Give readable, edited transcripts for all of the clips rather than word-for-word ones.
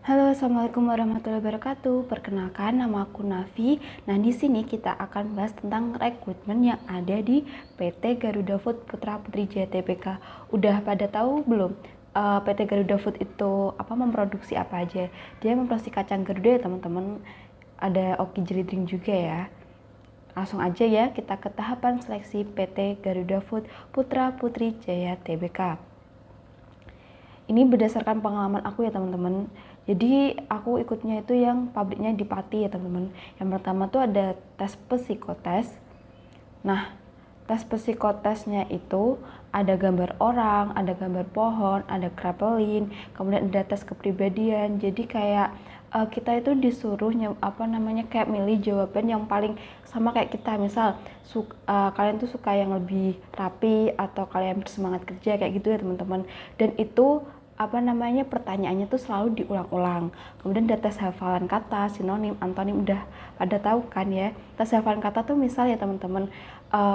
Halo, assalamualaikum warahmatullahi wabarakatuh. Perkenalkan, nama aku Nafi. Nah, di sini kita akan bahas tentang rekrutmen yang ada di PT Garuda Food Putra Putri Jaya Tbk. Udah pada tahu belum? PT Garuda Food itu memproduksi apa aja? Dia memproduksi kacang Garuda ya teman-teman. Ada Oki Jelly Drink juga ya. Langsung aja ya kita ke tahapan seleksi PT Garuda Food Putra Putri Jaya Tbk. Ini berdasarkan pengalaman aku ya teman-teman. Jadi aku ikutnya itu yang pabriknya di Pati ya teman-teman. Yang pertama tuh ada tes psikotes. Nah, tes psikotesnya itu ada gambar orang, ada gambar pohon, ada krapelin, kemudian ada tes kepribadian. Jadi kayak kita itu disuruh kayak milih jawaban yang paling sama kayak kita. Misal kalian tuh suka yang lebih rapi atau kalian bersemangat kerja kayak gitu ya teman-teman. Dan itu pertanyaannya tuh selalu diulang-ulang. Kemudian ada tes hafalan kata, sinonim, antonim, udah pada tahu kan ya. Tes hafalan kata tuh misal ya teman-teman,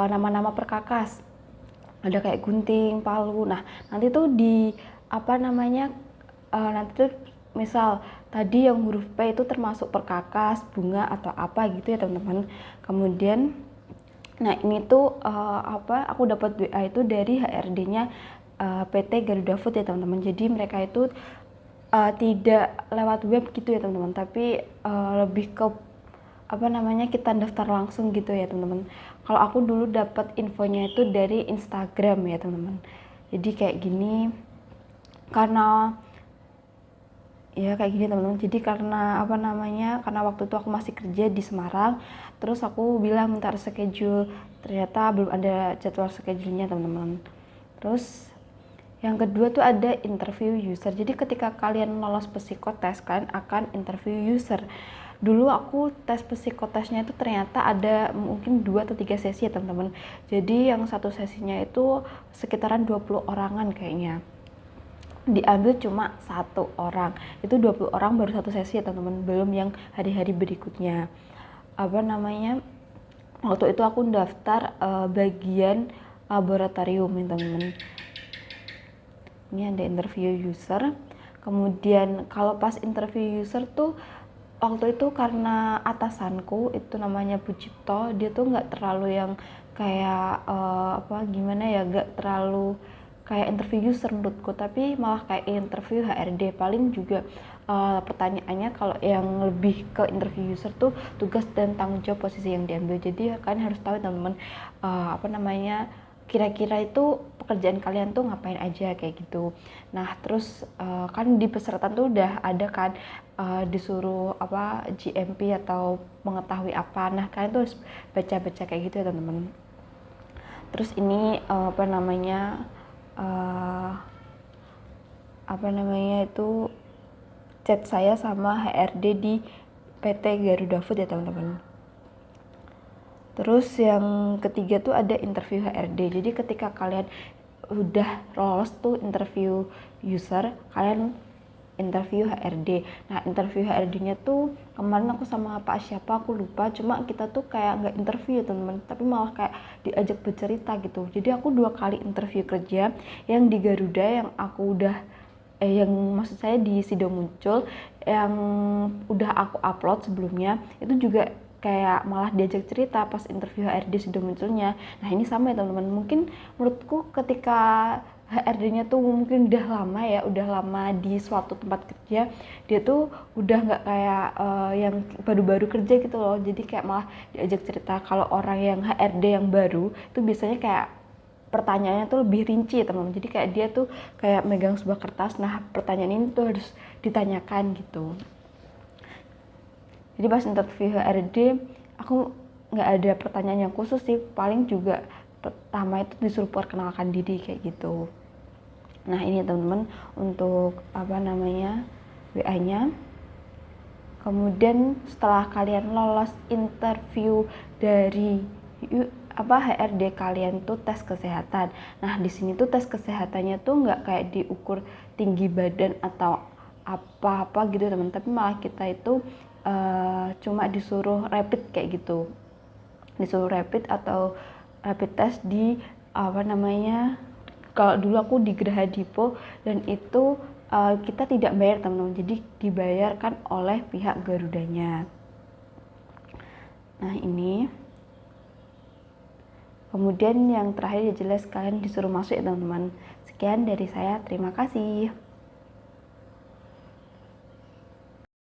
nama-nama perkakas, ada kayak gunting, palu. Nah, nanti tuh nanti tuh misal tadi yang huruf P itu termasuk perkakas, bunga atau apa gitu ya teman-teman. Kemudian nah ini tuh aku dapat WA itu dari HRD-nya PT Garuda Food ya teman-teman. Jadi mereka itu tidak lewat web gitu ya teman-teman, tapi lebih ke kita daftar langsung gitu ya teman-teman. Kalau aku dulu dapat infonya itu dari Instagram ya teman-teman. Jadi kayak gini, karena teman-teman. Jadi karena waktu itu aku masih kerja di Semarang, terus aku bilang minta reschedule, ternyata belum ada jadwal schedule-nya teman-teman. Terus yang kedua tuh ada interview user. Jadi ketika kalian lolos psikotes, kalian akan interview user. Dulu aku tes psikotesnya itu ternyata ada mungkin 2 atau 3 sesi ya teman-teman. Jadi yang satu sesinya itu sekitaran 20 orangan kayaknya. Diambil cuma 1 orang. Itu 20 orang baru satu sesi ya teman-teman, belum yang hari-hari berikutnya. Waktu itu aku daftar bagian laboratorium ya teman-teman. Ini ada interview user. Kemudian kalau pas interview user tuh waktu itu karena atasanku itu namanya Bu Cipto, dia tuh nggak terlalu yang kayak nggak terlalu kayak interview user menurutku, tapi malah kayak interview HRD. Paling juga pertanyaannya kalau yang lebih ke interview user tuh tugas dan tanggung jawab posisi yang diambil. Jadi kalian harus tahu teman-teman kira-kira itu pekerjaan kalian tuh ngapain aja kayak gitu. Nah terus kan di peserta tuh udah ada kan disuruh GMP atau mengetahui apa. Nah kalian tuh harus baca-baca kayak gitu ya teman-teman. Terus ini itu chat saya sama HRD di PT Garuda Food ya teman-teman. Terus yang ketiga tuh ada interview HRD. Jadi ketika kalian udah lolos tuh interview user, kalian interview HRD. Nah interview HRD-nya tuh kemarin aku sama Pak siapa aku lupa, cuma kita tuh kayak nggak interview teman-teman, tapi malah kayak diajak bercerita gitu. Jadi aku 2 kali interview kerja, yang di Garuda yang aku udah yang maksud saya di Sido Muncul yang udah aku upload sebelumnya, itu juga kayak malah diajak cerita pas interview HRD Sido Munculnya. Nah ini sama ya teman-teman, mungkin menurutku ketika HRD-nya tuh mungkin udah lama di suatu tempat kerja, dia tuh udah nggak kayak yang baru-baru kerja gitu loh. Jadi kayak malah diajak cerita. Kalau orang yang HRD yang baru itu biasanya kayak pertanyaannya tuh lebih rinci ya teman-teman. Jadi kayak dia tuh kayak megang sebuah kertas, nah pertanyaan ini tuh harus ditanyakan gitu. Jadi pas interview HRD aku nggak ada pertanyaan yang khusus sih, paling juga pertama itu disuruh perkenalkan diri kayak gitu. Nah ini teman-teman untuk WA-nya. Kemudian setelah kalian lolos interview dari HRD, kalian tuh tes kesehatan. Nah di sini tuh tes kesehatannya tuh nggak kayak diukur tinggi badan atau apa-apa gitu teman, tapi malah kita itu cuma disuruh rapid kayak gitu, disuruh rapid atau rapid test di kalau dulu aku di Geraha Dipo, dan itu kita tidak bayar teman-teman, jadi dibayarkan oleh pihak Garudanya. Nah ini, kemudian yang terakhir ya jelas kalian disuruh masuk ya teman-teman. Sekian dari saya, terima kasih.